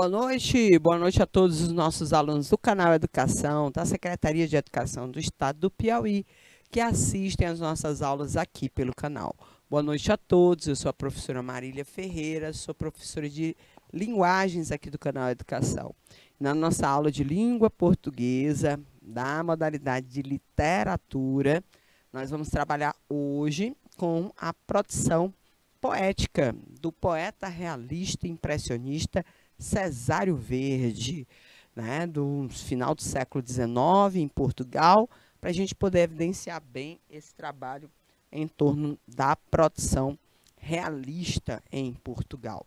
Boa noite a todos os nossos alunos do canal Educação, da Secretaria de Educação do Estado do Piauí, que assistem às nossas aulas aqui pelo canal. Boa noite a todos, eu sou a professora Marília Ferreira, sou professora de linguagens aqui do canal Educação. Na nossa aula de língua portuguesa, da modalidade de literatura, nós vamos trabalhar hoje com a produção poética do poeta realista e impressionista Cesário Verde, né, do final do século XIX, em Portugal, para a gente poder evidenciar bem esse trabalho em torno da produção realista em Portugal.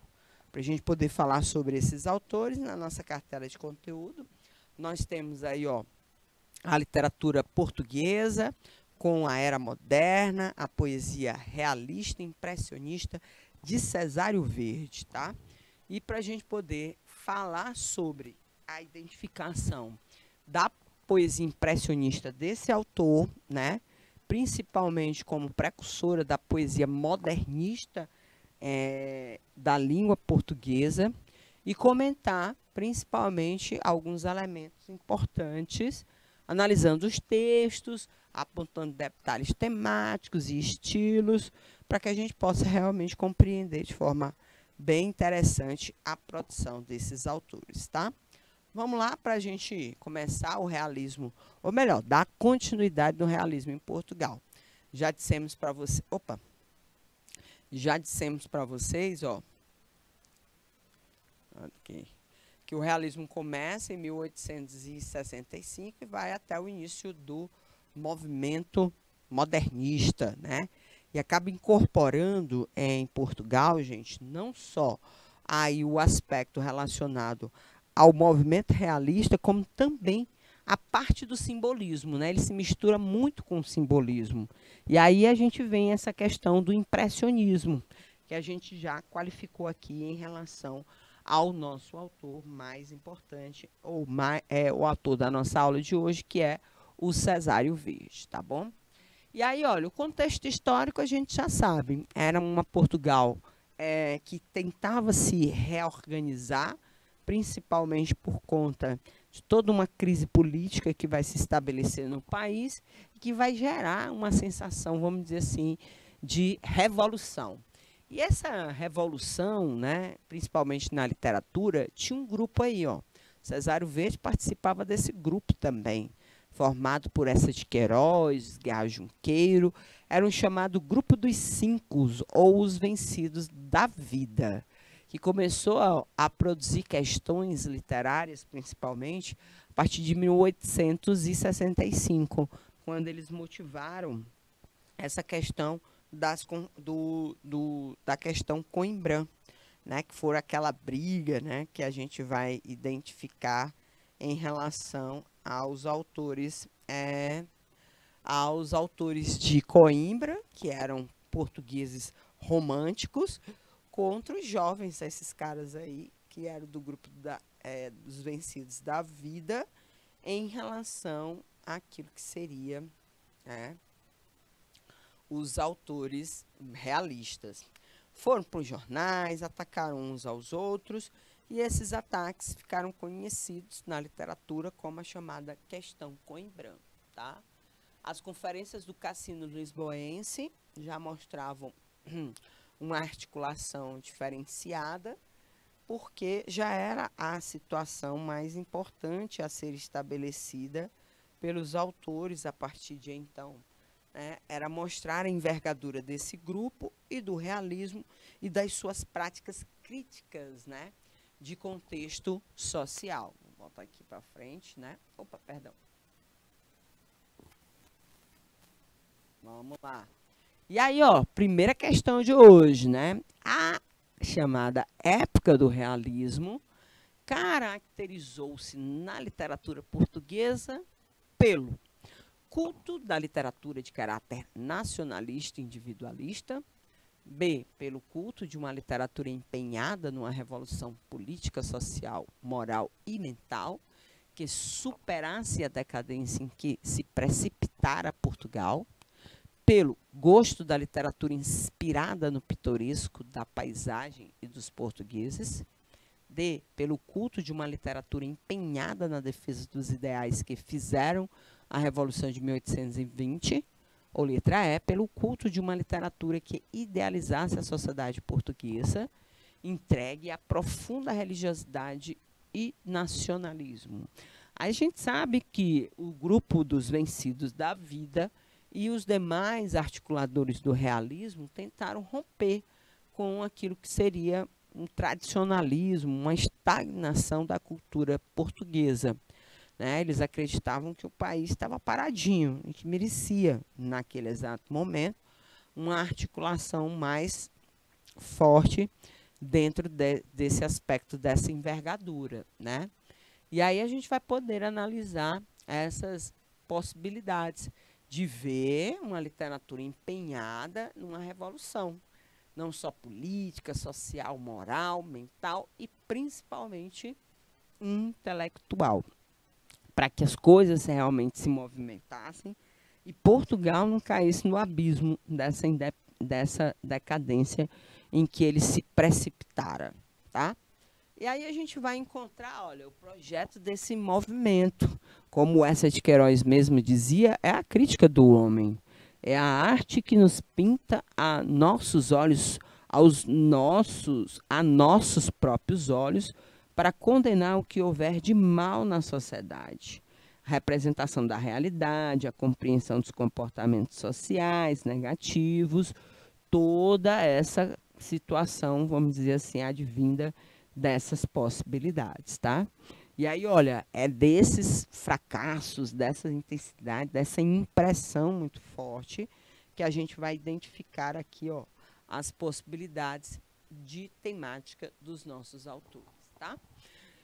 Para a gente poder falar sobre esses autores, na nossa cartela de conteúdo, nós temos aí, ó, a literatura portuguesa, com a era moderna, a poesia realista e impressionista de Cesário Verde, tá? E para a gente poder falar sobre a identificação da poesia impressionista desse autor, né, principalmente como precursora da poesia modernista da língua portuguesa, e comentar principalmente alguns elementos importantes, analisando os textos, apontando detalhes temáticos e estilos, para que a gente possa realmente compreender de forma bem interessante a produção desses autores, tá? Vamos lá para a gente começar o realismo, ou melhor, dar continuidade no realismo em Portugal. Já dissemos para você, ó, que o realismo começa em 1865 e vai até o início do movimento modernista, né? E acaba incorporando em Portugal, gente, não só aí o aspecto relacionado ao movimento realista, como também a parte do simbolismo, né? Ele se mistura muito com o simbolismo. E aí a gente vem essa questão do impressionismo, que a gente já qualificou aqui em relação ao nosso autor mais importante, ou o autor da nossa aula de hoje, que é o Cesário Verde, tá bom? E aí, olha, o contexto histórico a gente já sabe, era uma Portugal que tentava se reorganizar, principalmente por conta de toda uma crise política que vai se estabelecer no país, e que vai gerar uma sensação, vamos dizer assim, de revolução. E essa revolução, né, principalmente na literatura, tinha um grupo aí, ó. Cesário Verde participava desse grupo também, formado por Eça de Queiroz, Guimarães Junqueiro, era um chamado Grupo dos Cinco, ou os Vencidos da Vida, que começou a produzir questões literárias, principalmente, a partir de 1865, quando eles motivaram essa questão da questão Coimbra, né, que foi aquela briga, né, que a gente vai identificar em relação aos autores de Coimbra, que eram portugueses românticos, contra os jovens, esses caras aí, que eram do grupo dos Vencidos da Vida, em relação àquilo que seria, né, os autores realistas. Foram para os jornais, atacaram uns aos outros, e esses ataques ficaram conhecidos na literatura como a chamada questão Coimbra, tá? As conferências do Cassino Lisboense já mostravam uma articulação diferenciada, porque já era a situação mais importante a ser estabelecida pelos autores a partir de então, né? Era mostrar a envergadura desse grupo e do realismo e das suas práticas críticas, né, de contexto social. Vou botar aqui para frente, né? Opa, perdão. Vamos lá. E aí, ó, primeira questão de hoje, né? A chamada época do realismo caracterizou-se na literatura portuguesa pelo culto da literatura de caráter nacionalista e individualista, B, pelo culto de uma literatura empenhada numa revolução política, social, moral e mental, que superasse a decadência em que se precipitara Portugal, pelo gosto da literatura inspirada no pitoresco da paisagem e dos portugueses, pelo culto de uma literatura empenhada na defesa dos ideais que fizeram a Revolução de 1820, ou letra E, pelo culto de uma literatura que idealizasse a sociedade portuguesa, entregue à profunda religiosidade e nacionalismo. A gente sabe que o grupo dos vencidos da vida e os demais articuladores do realismo tentaram romper com aquilo que seria um tradicionalismo, uma estagnação da cultura portuguesa. Né? Eles acreditavam que o país estava paradinho e que merecia, naquele exato momento, uma articulação mais forte dentro desse aspecto, dessa envergadura. Né? E aí a gente vai poder analisar essas possibilidades de ver uma literatura empenhada numa revolução, não só política, social, moral, mental e principalmente intelectual, para que as coisas realmente se movimentassem e Portugal não caísse no abismo dessa decadência em que ele se precipitara, tá? E aí a gente vai encontrar, olha, o projeto desse movimento, como essa de Queiroz mesmo dizia, é a crítica do homem. É a arte que nos pinta a nossos olhos, a nossos próprios olhos, para condenar o que houver de mal na sociedade. A representação da realidade, a compreensão dos comportamentos sociais negativos, toda essa situação, vamos dizer assim, advinda dessas possibilidades, tá? E aí, olha, é desses fracassos, dessa intensidade, dessa impressão muito forte que a gente vai identificar aqui, ó, as possibilidades de temática dos nossos autores, tá?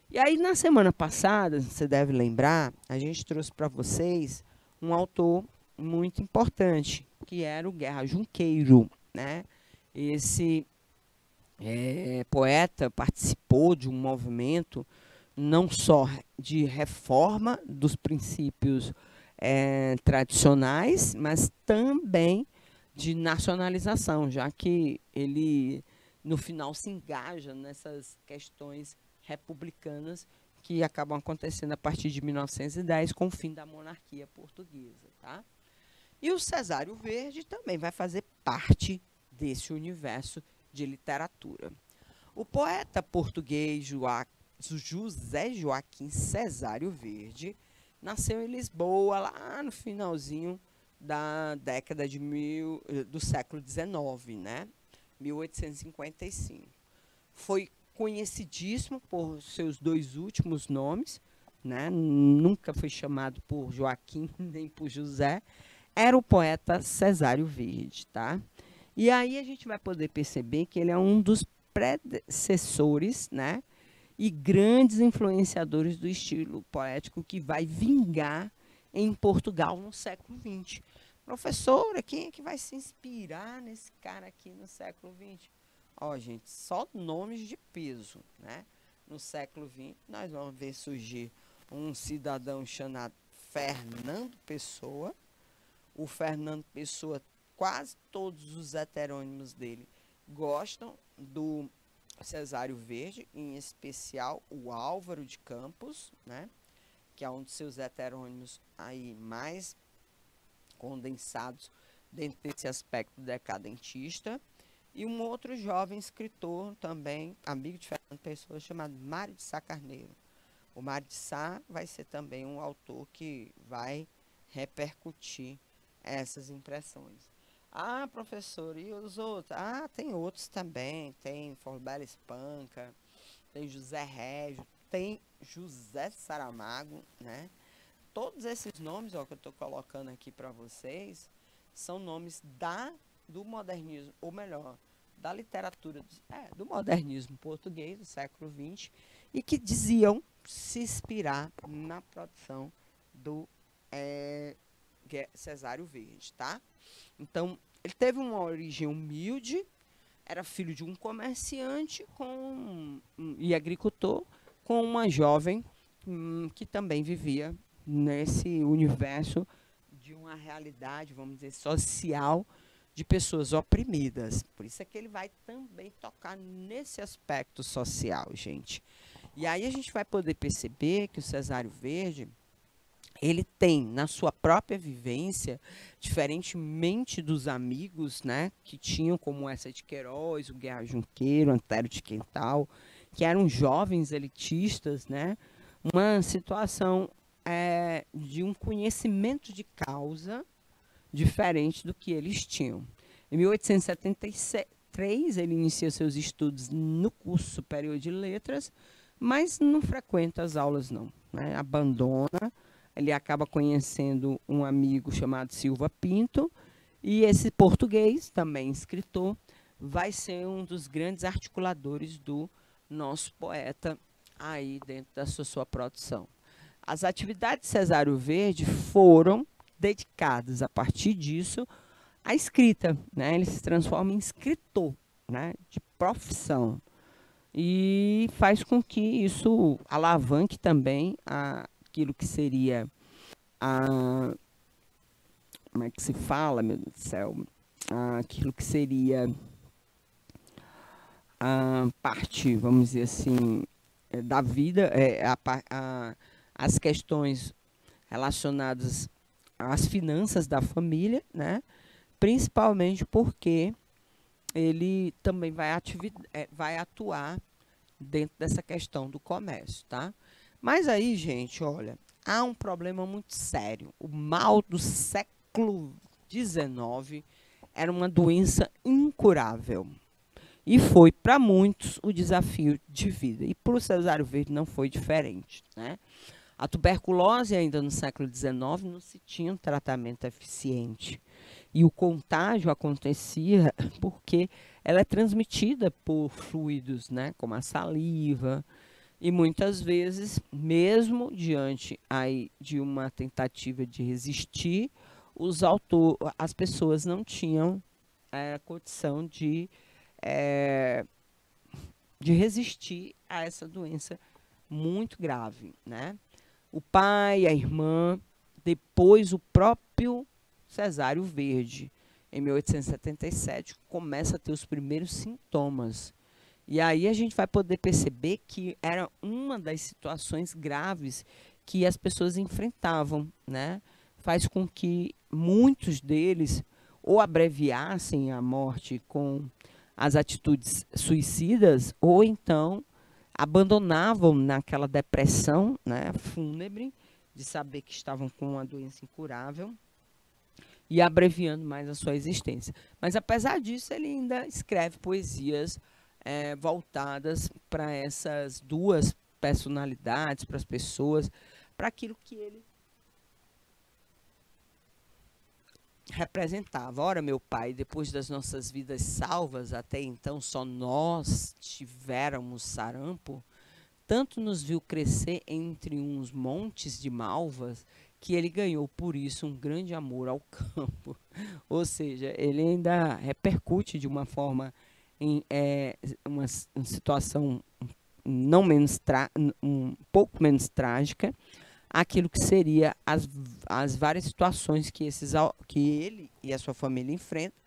E aí, na semana passada, você deve lembrar, a gente trouxe para vocês um autor muito importante, que era o Guerra Junqueiro, né? Esse poeta participou de um movimento não só de reforma dos princípios tradicionais, mas também de nacionalização, já que ele, no final, se engaja nessas questões republicanas que acabam acontecendo a partir de 1910, com o fim da monarquia portuguesa. Tá? E o Cesário Verde também vai fazer parte desse universo de literatura. O poeta português José Joaquim Cesário Verde nasceu em Lisboa, lá no finalzinho da década do século XIX, né? 1855. Foi conhecidíssimo por seus dois últimos nomes, né? Nunca foi chamado por Joaquim nem por José. Era o poeta Cesário Verde, tá? E aí a gente vai poder perceber que ele é um dos predecessores, né? E grandes influenciadores do estilo poético que vai vingar em Portugal no século XX. Professora, quem é que vai se inspirar nesse cara aqui no século XX? Ó, gente, só nomes de peso, né? No século XX, nós vamos ver surgir um cidadão chamado Fernando Pessoa. O Fernando Pessoa, quase todos os heterônimos dele gostam do Cesário Verde, em especial o Álvaro de Campos, né? Que é um dos seus heterônimos aí mais condensados dentro desse aspecto decadentista. E um outro jovem escritor também, amigo de Fernando Pessoa, chamado Mário de Sá Carneiro. O Mário de Sá vai ser também um autor que vai repercutir essas impressões. Ah, professor, e os outros? Ah, tem outros também. Tem Forbela Espanca, tem José Régio, tem José Saramago, né? Todos esses nomes, ó, que eu estou colocando aqui para vocês, são nomes do modernismo, ou melhor, da literatura do modernismo português do século XX, e que diziam se inspirar na produção do Cesário Verde, tá? Então, ele teve uma origem humilde, era filho de um comerciante e agricultor, com uma jovem que também vivia nesse universo de uma realidade, vamos dizer, social, de pessoas oprimidas. Por isso é que ele vai também tocar nesse aspecto social, gente. E aí a gente vai poder perceber que o Cesário Verde, ele tem na sua própria vivência, diferentemente dos amigos, né, que tinham como essa de Queiroz, o Guerra Junqueiro, Antero de Quental, que eram jovens elitistas, né, uma situação de um conhecimento de causa diferente do que eles tinham. Em 1873, ele inicia seus estudos no curso superior de letras, mas não frequenta as aulas, não, né, abandona. Ele acaba conhecendo um amigo chamado Silva Pinto, e esse português, também escritor, vai ser um dos grandes articuladores do nosso poeta aí dentro da sua produção. As atividades de Cesário Verde foram dedicadas, a partir disso, à escrita, né? Ele se transforma em escritor, né, de profissão, e faz com que isso alavanque também aquilo que seria como é que se fala, meu Deus do céu, aquilo que seria a parte, vamos dizer assim, da vida, as questões relacionadas às finanças da família, né? Principalmente porque ele também vai atuar dentro dessa questão do comércio, tá? Mas aí, gente, olha, há um problema muito sério. O mal do século XIX era uma doença incurável. E foi, para muitos, o desafio de vida. E para o Cesário Verde não foi diferente, né? A tuberculose, ainda no século XIX, não se tinha um tratamento eficiente. E o contágio acontecia porque ela é transmitida por fluidos, né, como a saliva. E muitas vezes, mesmo diante aí de uma tentativa de resistir, as pessoas não tinham condição de resistir a essa doença muito grave, né? O pai, a irmã, depois o próprio Cesário Verde, em 1877, começa a ter os primeiros sintomas. E aí a gente vai poder perceber que era uma das situações graves que as pessoas enfrentavam, né? Faz com que muitos deles ou abreviassem a morte com as atitudes suicidas, ou então abandonavam naquela depressão, né, fúnebre, de saber que estavam com uma doença incurável e abreviando mais a sua existência. Mas, apesar disso, ele ainda escreve poesias voltadas para essas duas personalidades, para as pessoas, para aquilo que ele representava. Ora, meu pai, depois das nossas vidas salvas, até então só nós tivéramos sarampo, tanto nos viu crescer entre uns montes de malvas, que ele ganhou por isso um grande amor ao campo. Ou seja, ele ainda repercute de uma forma, em uma situação não menos um pouco menos trágica, aquilo que seria as várias situações que ele e a sua família enfrentam,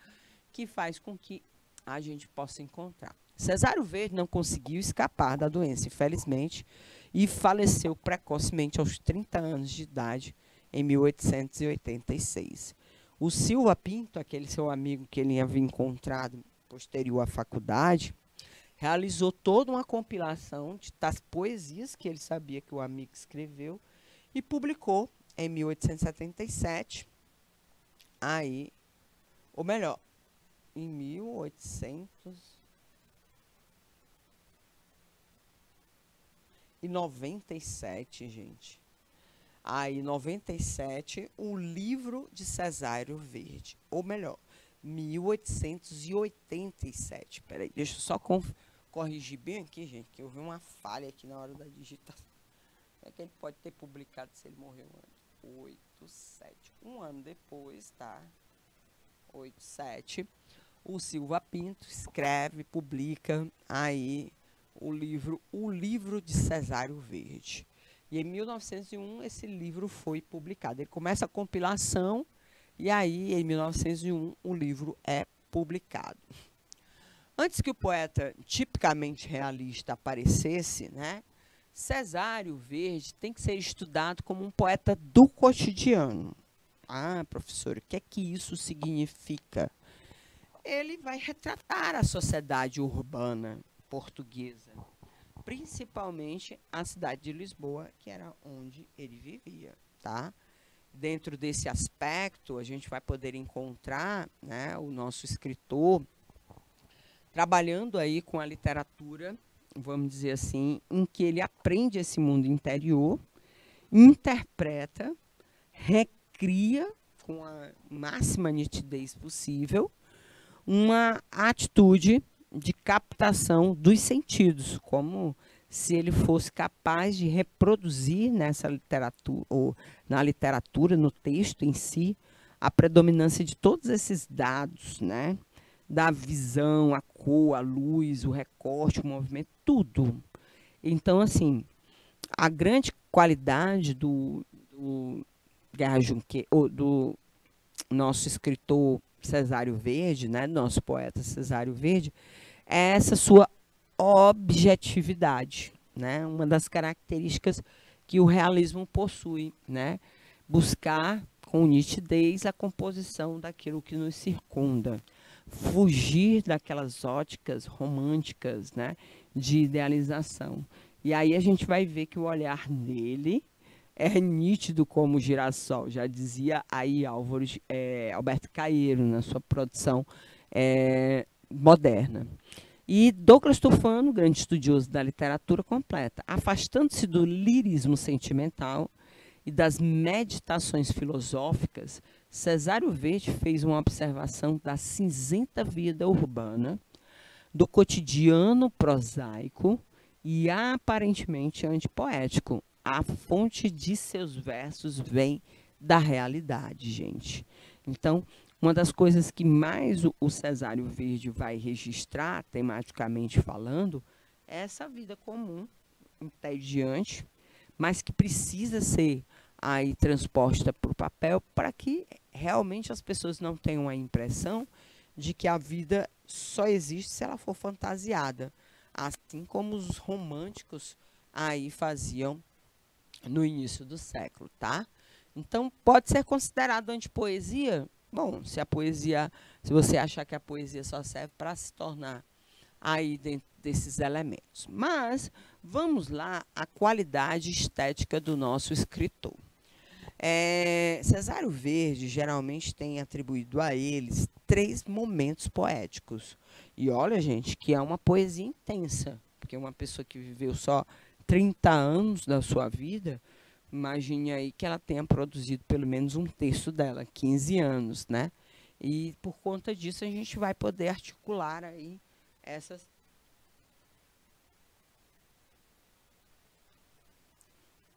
que faz com que a gente possa encontrar. Cesário Verde não conseguiu escapar da doença, infelizmente, e faleceu precocemente aos 30 anos de idade, em 1886. O Silva Pinto, aquele seu amigo que ele havia encontrado posterior à faculdade, realizou toda uma compilação das poesias que ele sabia que o amigo escreveu e publicou em 1877, aí, ou melhor, em 1897, gente. Aí, em 97, o livro de Cesário Verde, ou melhor, 1887. Peraí, deixa eu só corrigir bem aqui, gente, que eu vi uma falha aqui na hora da digitação. Como é que ele pode ter publicado se ele morreu antes? 87. Um ano depois, tá? 87. O Silva Pinto escreve, publica aí o livro de Cesário Verde. E em 1901 esse livro foi publicado. Ele começa a compilação E aí, em 1901, o livro é publicado. Antes que o poeta tipicamente realista aparecesse, né, Cesário Verde tem que ser estudado como um poeta do cotidiano. Ah, professor, o que é que isso significa? Ele vai retratar a sociedade urbana portuguesa, principalmente a cidade de Lisboa, que era onde ele vivia, tá? Dentro desse aspecto, a gente vai poder encontrar, né, o nosso escritor trabalhando aí com a literatura, vamos dizer assim, em que ele aprende esse mundo interior, interpreta, recria com a máxima nitidez possível uma atitude de captação dos sentidos, como se ele fosse capaz de reproduzir nessa literatura, ou na literatura, no texto em si, a predominância de todos esses dados, né? Da visão, a cor, a luz, o recorte, o movimento, tudo. Então, assim, a grande qualidade do Guerra Junqueira, ou do nosso escritor Cesário Verde, né, nosso poeta Cesário Verde, é essa sua objetividade, né? Uma das características que o realismo possui, né? Buscar com nitidez a composição daquilo que nos circunda, fugir daquelas óticas românticas, né, de idealização. E aí a gente vai ver que o olhar dele é nítido como o girassol, já dizia aí Alberto Caeiro na sua produção moderna. E Douglas Tufano, grande estudioso da literatura, completa: afastando-se do lirismo sentimental e das meditações filosóficas, Cesário Verde fez uma observação da cinzenta vida urbana, do cotidiano prosaico e aparentemente antipoético. A fonte de seus versos vem da realidade, gente. Então, uma das coisas que mais o Cesário Verde vai registrar, tematicamente falando, é essa vida comum, entediante, mas que precisa ser aí transposta para o papel para que realmente as pessoas não tenham a impressão de que a vida só existe se ela for fantasiada, assim como os românticos aí faziam no início do século, tá? Então, pode ser considerado antipoesia? Bom, se você achar que a poesia só serve para se tornar aí dentro desses elementos. Mas vamos lá à qualidade estética do nosso escritor. Cesário Verde geralmente tem atribuído a eles 3 momentos poéticos. E olha, gente, que é uma poesia intensa, porque uma pessoa que viveu só 30 anos da sua vida, imagine aí que ela tenha produzido pelo menos um terço dela, 15 anos, né? E por conta disso a gente vai poder articular aí essas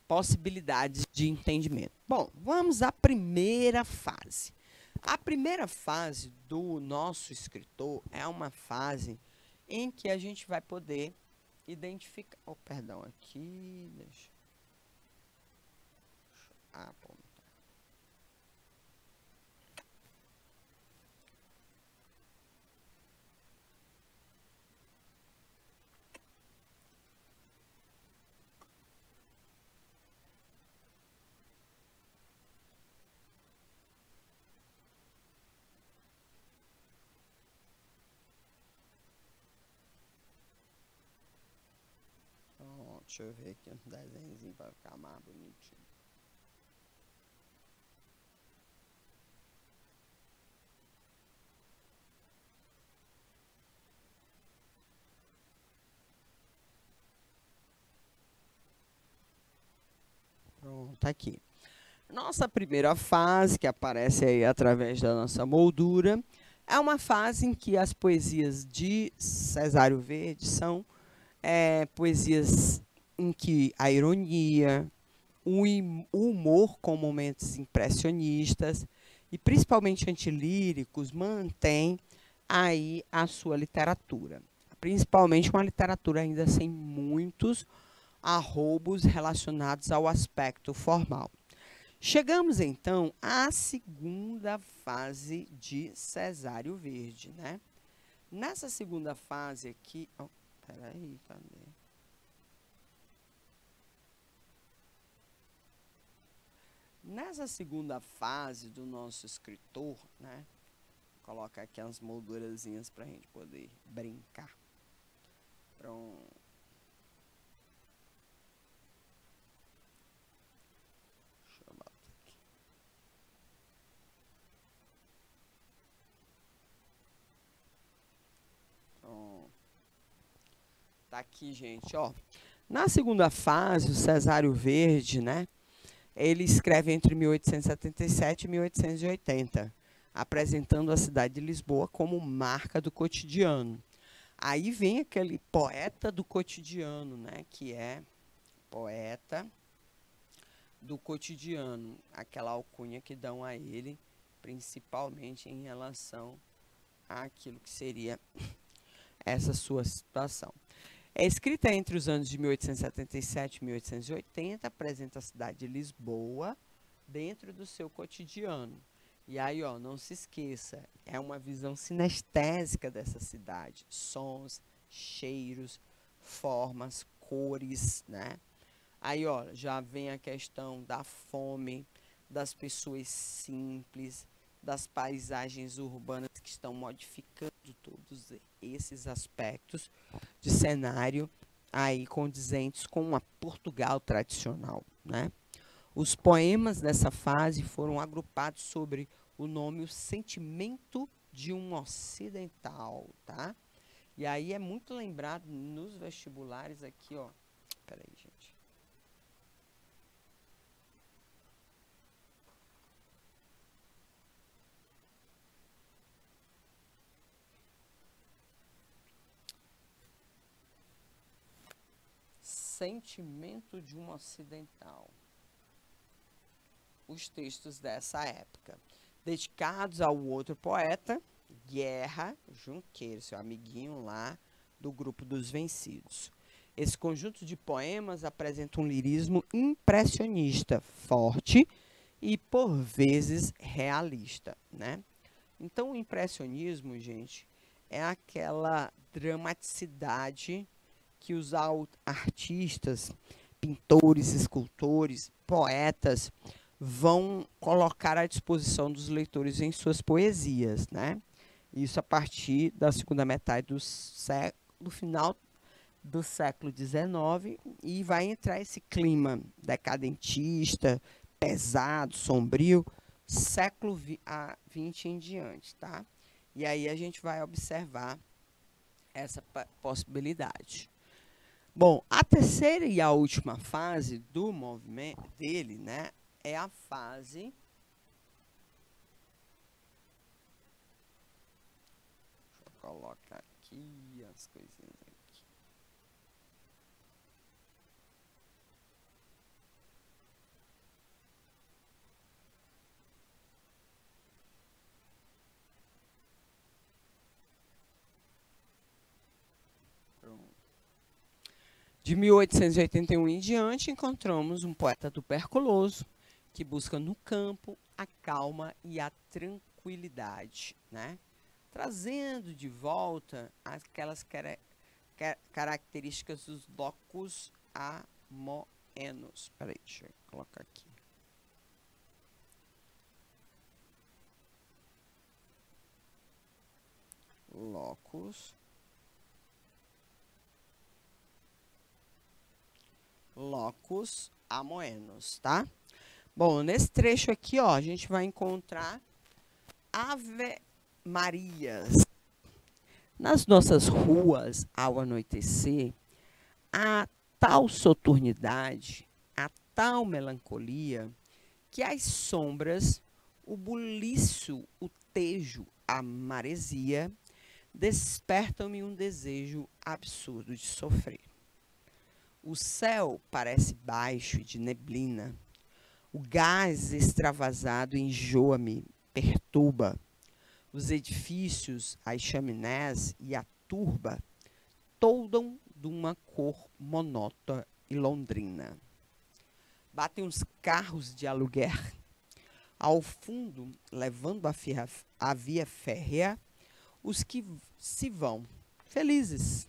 possibilidades de entendimento. Bom, vamos à primeira fase. A primeira fase do nosso escritor é uma fase em que a gente vai poder identificar... Oh, perdão, aqui... Deixa eu apontar. Deixa eu ver aqui um desenhozinho para ficar mais bonitinho. Pronto, tá aqui. Nossa primeira fase, que aparece aí através da nossa moldura, é uma fase em que as poesias de Cesário Verde são poesias em que a ironia, o humor com momentos impressionistas e principalmente antilíricos mantém aí a sua literatura. Principalmente uma literatura ainda sem muitos arroubos relacionados ao aspecto formal. Chegamos, então, à segunda fase de Cesário Verde, né? Nessa segunda fase aqui... Oh, peraí, cadê? Nessa segunda fase do nosso escritor, né? Vou colocar aqui as moldurazinhas para a gente poder brincar. Pronto. Deixa eu botar aqui. Pronto. Tá aqui, gente, ó. Na segunda fase, o Cesário Verde, né? Ele escreve entre 1877 e 1880, apresentando a cidade de Lisboa como marca do cotidiano. Aí vem aquele poeta do cotidiano, né? Que é poeta do cotidiano, aquela alcunha que dão a ele, principalmente em relação àquilo que seria essa sua situação. É escrita entre os anos de 1877 e 1880, apresenta a cidade de Lisboa dentro do seu cotidiano. E aí, ó, não se esqueça, é uma visão sinestésica dessa cidade. Sons, cheiros, formas, cores, né? Aí, ó, já vem a questão da fome, das pessoas simples, das paisagens urbanas que estão modificando todos esses aspectos de cenário aí condizentes com uma Portugal tradicional, né? Os poemas dessa fase foram agrupados sobre o nome O Sentimento de um Ocidental, tá? E aí é muito lembrado nos vestibulares aqui, ó. Peraí, gente. Sentimento de um Ocidental. Os textos dessa época, dedicados ao outro poeta, Guerra Junqueiro, seu amiguinho lá do grupo dos Vencidos. Esse conjunto de poemas apresenta um lirismo impressionista, forte e, por vezes, realista, né? Então, o impressionismo, gente, é aquela dramaticidade que os artistas, pintores, escultores, poetas vão colocar à disposição dos leitores em suas poesias, né? Isso a partir da segunda metade do final do século XIX, e vai entrar esse clima decadentista, pesado, sombrio, século XX em diante, tá? E aí a gente vai observar essa possibilidade. Bom, a terceira e a última fase do movimento dele, né, é a fase... Deixa eu colocar aqui as coisinhas aqui. Pronto. De 1881 em diante, encontramos um poeta tuberculoso que busca no campo a calma e a tranquilidade, né? Trazendo de volta aquelas características dos locus amoenos. Peraí, deixa eu colocar aqui. Locus amoenos, tá? Bom, nesse trecho aqui, ó, a gente vai encontrar Ave Marias. Nas nossas ruas, ao anoitecer, há tal soturnidade, há tal melancolia, que as sombras, o buliço, o tejo, a maresia, despertam-me um desejo absurdo de sofrer. O céu parece baixo e de neblina. O gás extravasado enjoa-me, perturba. Os edifícios, as chaminés e a turba toldam de uma cor monótona e londrina. batem uns carros de aluguer. Ao fundo, levando a via férrea, os que se vão, felizes.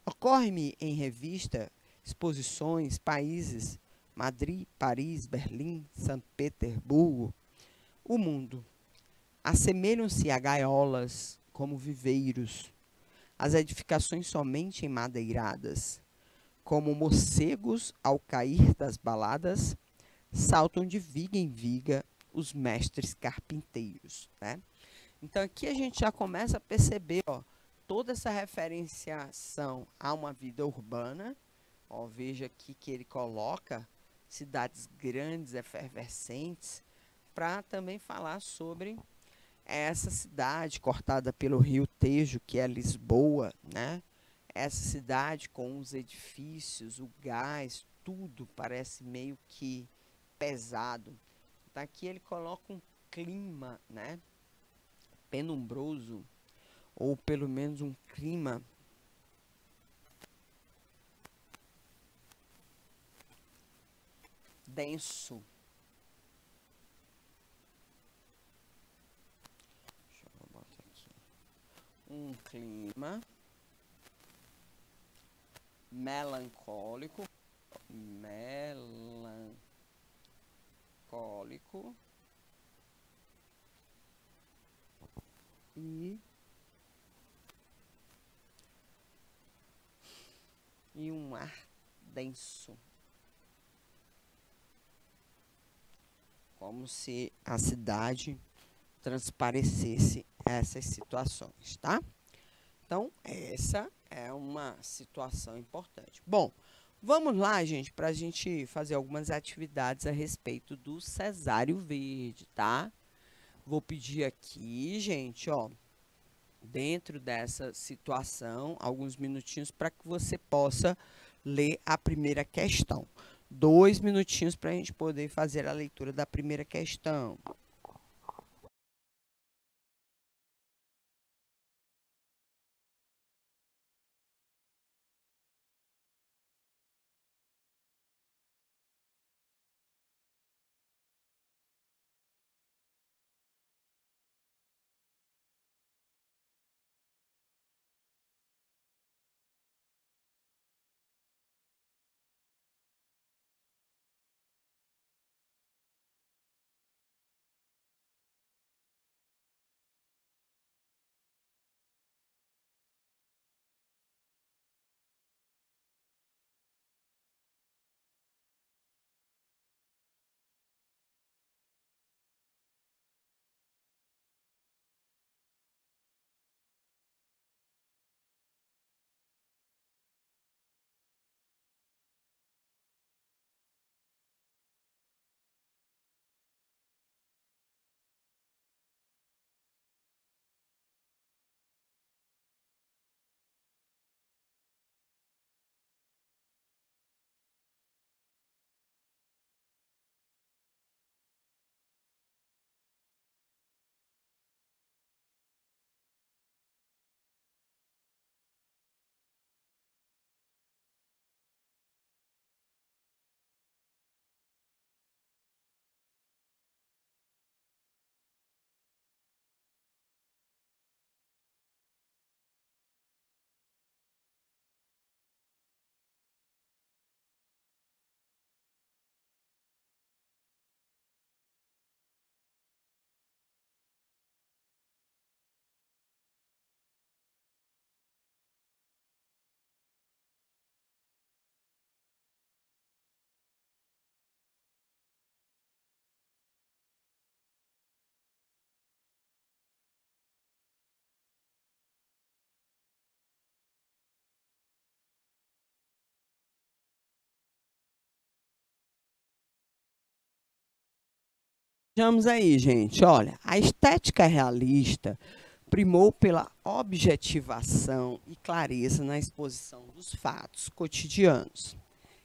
Ocorre-me em revista, exposições, países, Madrid, Paris, Berlim, São Petersburgo, o mundo. Assemelham-se a gaiolas, como viveiros, as edificações somente emadeiradas, como morcegos ao cair das baladas, saltam de viga em viga os mestres carpinteiros, né? Então aqui a gente já começa a perceber, ó, toda essa referenciação a uma vida urbana. Ó, veja aqui que ele coloca cidades grandes, efervescentes, para também falar sobre essa cidade cortada pelo rio Tejo, que é Lisboa, né? Essa cidade com os edifícios, o gás, tudo parece meio que pesado. Aqui ele coloca um clima, né, penumbroso, ou pelo menos um clima denso. Deixa eu botar aqui. Um clima melancólico, e um ar denso, como se a cidade transparecesse essas situações, tá? Então, essa é uma situação importante. Bom, vamos lá, gente, para a gente fazer algumas atividades a respeito do Cesário Verde, tá? Vou pedir aqui, gente, ó, dentro dessa situação, alguns minutinhos para que você possa ler a primeira questão. 2 minutinhos para a gente poder fazer a leitura da primeira questão. Vejamos aí, gente. Olha, a estética realista primou pela objetivação e clareza na exposição dos fatos cotidianos.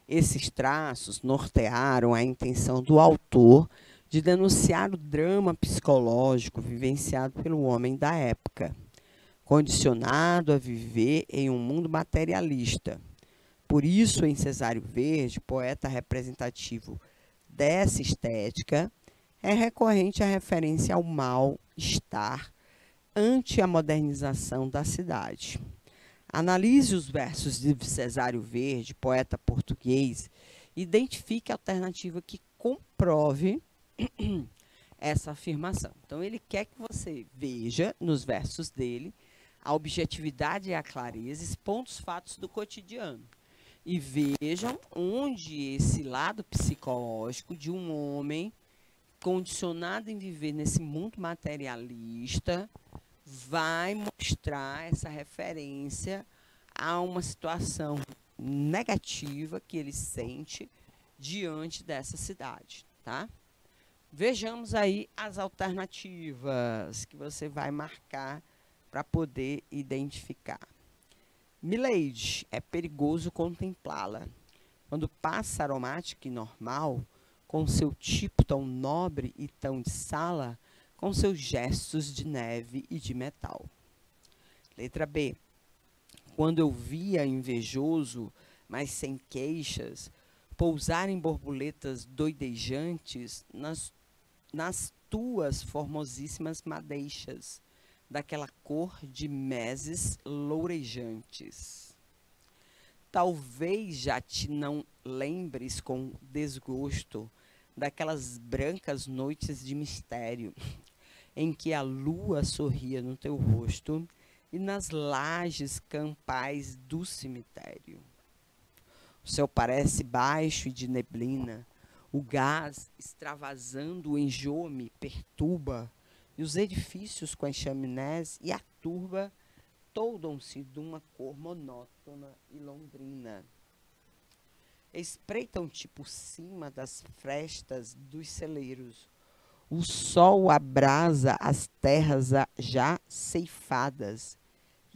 Esses traços nortearam a intenção do autor de denunciar o drama psicológico vivenciado pelo homem da época, condicionado a viver em um mundo materialista. Por isso, em Cesário Verde, poeta representativo dessa estética é recorrente a referência ao mal-estar ante a modernização da cidade. Analise os versos de Cesário Verde, poeta português, e identifique a alternativa que comprove essa afirmação. Então, ele quer que você veja nos versos dele a objetividade e a clareza, expondo os fatos do cotidiano. E vejam onde esse lado psicológico de um homem condicionado em viver nesse mundo materialista vai mostrar essa referência a uma situação negativa que ele sente diante dessa cidade, tá? Vejamos aí as alternativas que você vai marcar para poder identificar. Mileide, é perigoso contemplá-la. Quando passa aromática e normal, com seu tipo tão nobre e tão de sala, com seus gestos de neve e de metal. Letra B. Quando eu via invejoso, mas sem queixas, pousar em borboletas doidejantes nas tuas formosíssimas madeixas, daquela cor de meses lourejantes. Talvez já te não lembres com desgosto daquelas brancas noites de mistério, em que a lua sorria no teu rosto e nas lajes campais do cemitério. O céu parece baixo e de neblina, o gás extravasando enjoa-me, perturba, e os edifícios com as chaminés e a turba toldam-se de uma cor monótona e londrina. Espreitam-te por cima das frestas dos celeiros. O sol abrasa as terras já ceifadas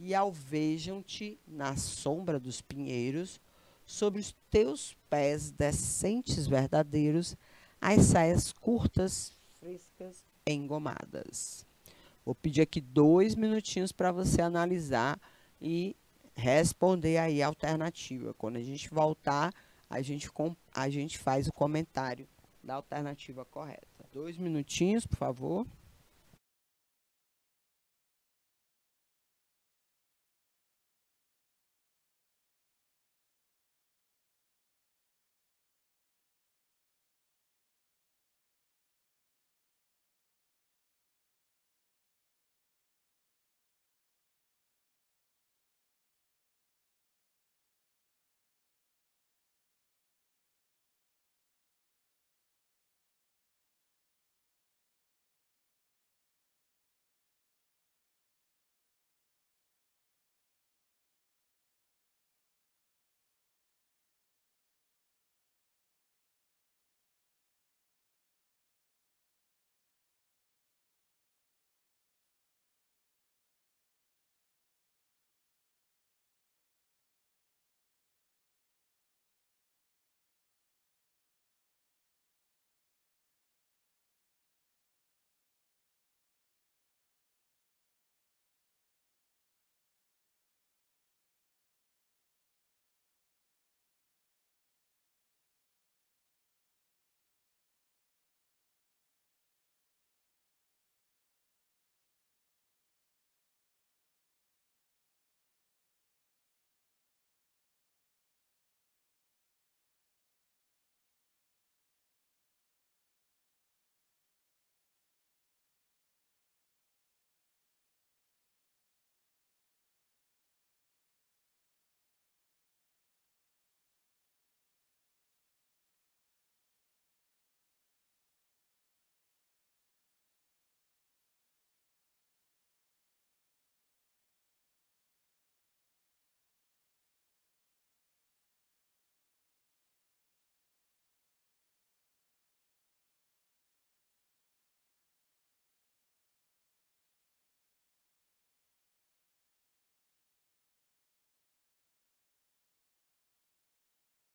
e alvejam-te na sombra dos pinheiros, sobre os teus pés decentes verdadeiros, as saias curtas, frescas, engomadas. Vou pedir aqui 2 minutinhos para você analisar e responder aí a alternativa. Quando a gente voltar, a gente faz o comentário da alternativa correta. 2 minutinhos, por favor.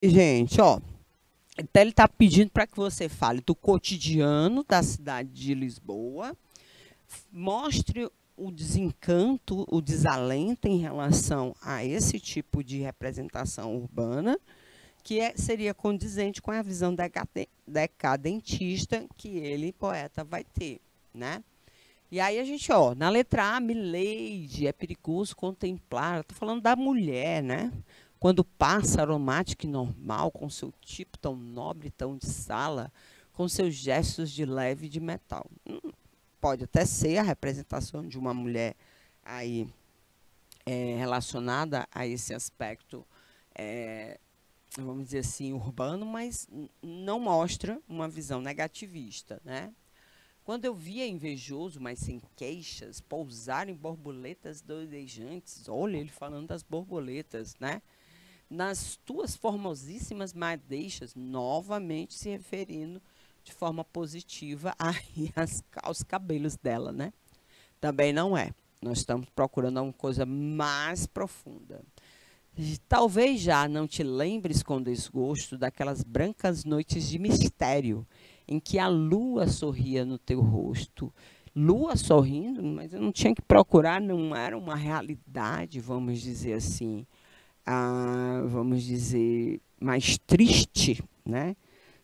Gente, ó, então ele está pedindo para que você fale do cotidiano da cidade de Lisboa, mostre o desencanto, o desalento em relação a esse tipo de representação urbana que seria condizente com a visão decadentista que ele, poeta, vai ter, né? E aí a gente, ó, na letra A, Milady, é perigoso contemplar, estou falando da mulher, né? Quando passa aromática e normal, com seu tipo tão nobre, tão de sala, com seus gestos de leve de metal. Pode até ser a representação de uma mulher aí relacionada a esse aspecto, vamos dizer assim, urbano, mas não mostra uma visão negativista, né? Quando eu via invejoso, mas sem queixas, pousar em borboletas doidejantes, olha ele falando das borboletas, né? Nas tuas formosíssimas madeixas, novamente se referindo de forma positiva aos cabelos dela, né? Também não é. Nós estamos procurando alguma coisa mais profunda. Talvez já não te lembres com desgosto daquelas brancas noites de mistério, em que a lua sorria no teu rosto. Lua sorrindo, mas eu não tinha que procurar, não era uma realidade, vamos dizer assim, vamos dizer, mais triste, né?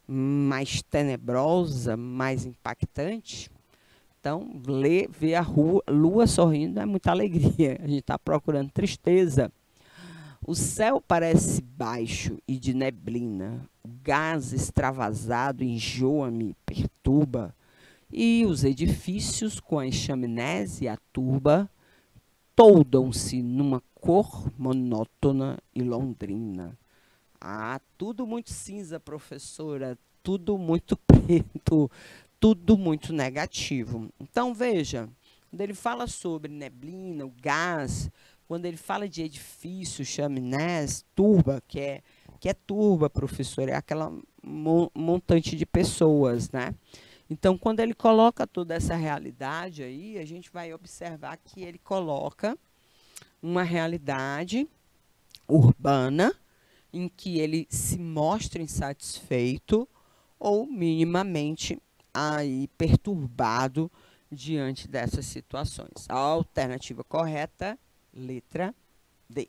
Mais tenebrosa, mais impactante. Então, ver a lua sorrindo é muita alegria. A gente está procurando tristeza. O céu parece baixo e de neblina. O gás extravasado enjoa-me, perturba. E os edifícios com as chaminés e a turba toldam-se numa cor monótona e londrina. Tudo muito cinza, professora. Tudo muito preto. Tudo muito negativo. Então, veja, quando ele fala sobre neblina, o gás, quando ele fala de edifício, chaminés, turba, que é turba, professor, é aquela montante de pessoas, né? Então, quando ele coloca toda essa realidade aí, a gente vai observar que ele coloca uma realidade urbana em que ele se mostra insatisfeito ou minimamente aí perturbado diante dessas situações. A alternativa correta, letra D.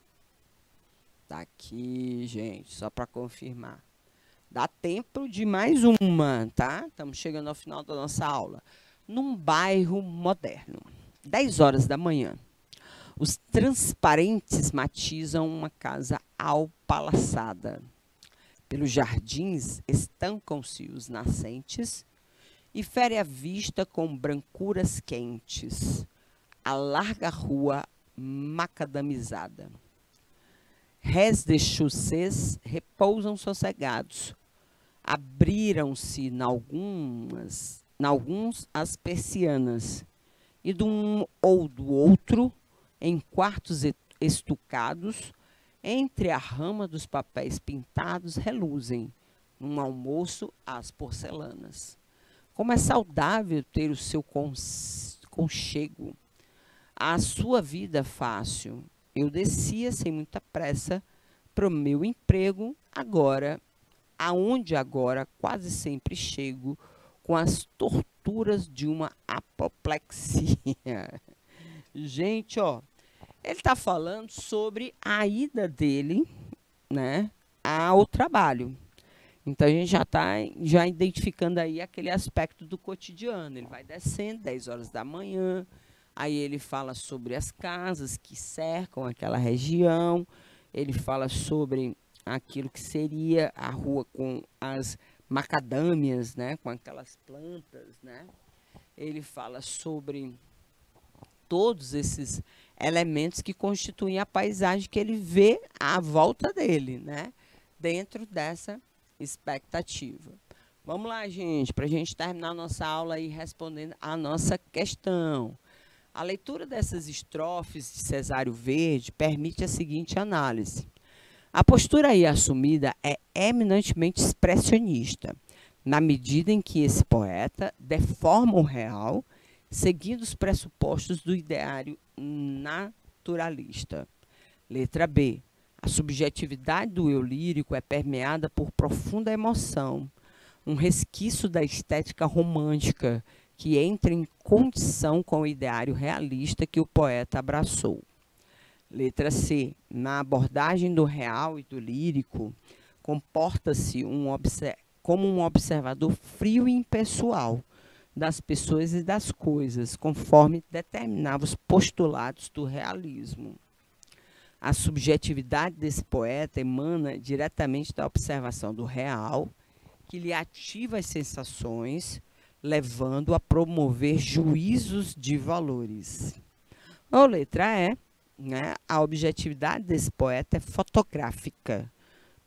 Tá aqui, gente, só para confirmar. Dá tempo de mais uma, tá? Estamos chegando ao final da nossa aula. Num bairro moderno, 10 horas da manhã, os transparentes matizam uma casa alpalaçada. Pelos jardins estancam-se os nascentes e fere a vista com brancuras quentes a larga rua macadamizada. Rés de chaussées repousam sossegados. Abriram-se em alguns as persianas, e de um ou do outro, em quartos estucados, entre a rama dos papéis pintados, reluzem, num almoço às porcelanas. Como é saudável ter o seu conchego, a sua vida fácil. Eu descia sem muita pressa para o meu emprego, aonde agora quase sempre chego com as torturas de uma apoplexia. Gente, ó, ele está falando sobre a ida dele, né, ao trabalho. Então, a gente já está identificando aí aquele aspecto do cotidiano. Ele vai descendo, 10 horas da manhã, aí ele fala sobre as casas que cercam aquela região, ele fala sobre aquilo que seria a rua com as macadâmias, né, com aquelas plantas, né? Ele fala sobre todos esses elementos que constituem a paisagem que ele vê à volta dele, né? Dentro dessa expectativa. Vamos lá, gente, para a gente terminar a nossa aula aí respondendo a nossa questão. A leitura dessas estrofes de Cesário Verde permite a seguinte análise. A postura aí assumida é eminentemente expressionista, na medida em que esse poeta deforma o real, seguindo os pressupostos do ideário naturalista. Letra B. A subjetividade do eu lírico é permeada por profunda emoção, um resquício da estética romântica que entra em condição com o ideário realista que o poeta abraçou. Letra C. Na abordagem do real e do lírico, comporta-se como um observador frio e impessoal das pessoas e das coisas, conforme determinavam os postulados do realismo. A subjetividade desse poeta emana diretamente da observação do real, que lhe ativa as sensações, levando a promover juízos de valores. Ou letra E, né, a objetividade desse poeta é fotográfica,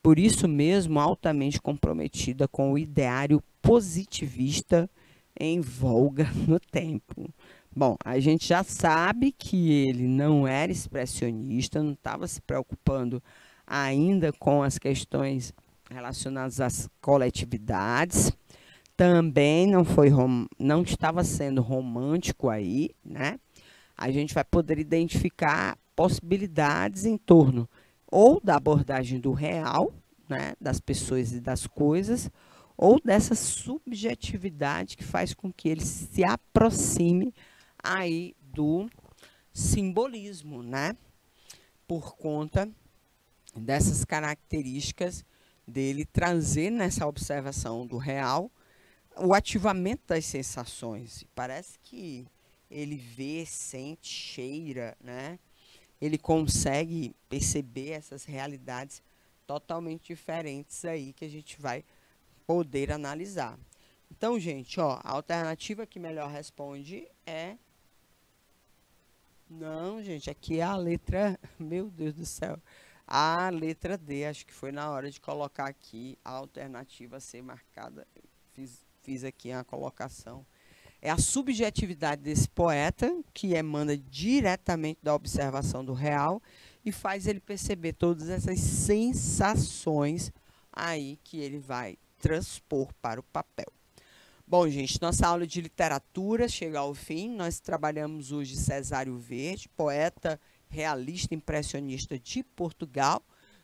por isso mesmo altamente comprometida com o ideário positivista em voga no tempo. Bom, a gente já sabe que ele não era expressionista, não estava se preocupando ainda com as questões relacionadas às coletividades, também não estava sendo romântico aí, né? A gente vai poder identificar possibilidades em torno ou da abordagem do real, né, das pessoas e das coisas, ou dessa subjetividade que faz com que ele se aproxime aí do simbolismo, né? Por conta dessas características dele trazer nessa observação do real o ativamento das sensações. Parece que ele vê, sente, cheira, né? Ele consegue perceber essas realidades totalmente diferentes aí que a gente vai poder analisar. Então, gente, ó, a alternativa que melhor responde é... Não, gente, aqui é a letra... Meu Deus do céu. A letra D, acho que foi na hora de colocar aqui a alternativa a ser marcada. Fiz aqui a colocação. É a subjetividade desse poeta, que emana diretamente da observação do real e faz ele perceber todas essas sensações aí que ele vai transpor para o papel. Bom, gente, nossa aula de literatura chega ao fim. Nós trabalhamos hoje Cesário Verde, poeta realista impressionista de Portugal,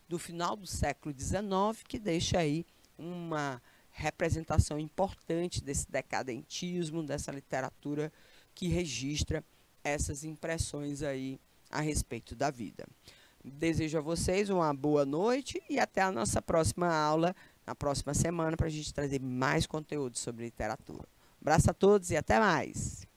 do final do século XIX, que deixa aí uma representação importante desse decadentismo, dessa literatura que registra essas impressões aí a respeito da vida. Desejo a vocês uma boa noite e até a nossa próxima aula, na próxima semana, para a gente trazer mais conteúdo sobre literatura. Um abraço a todos e até mais!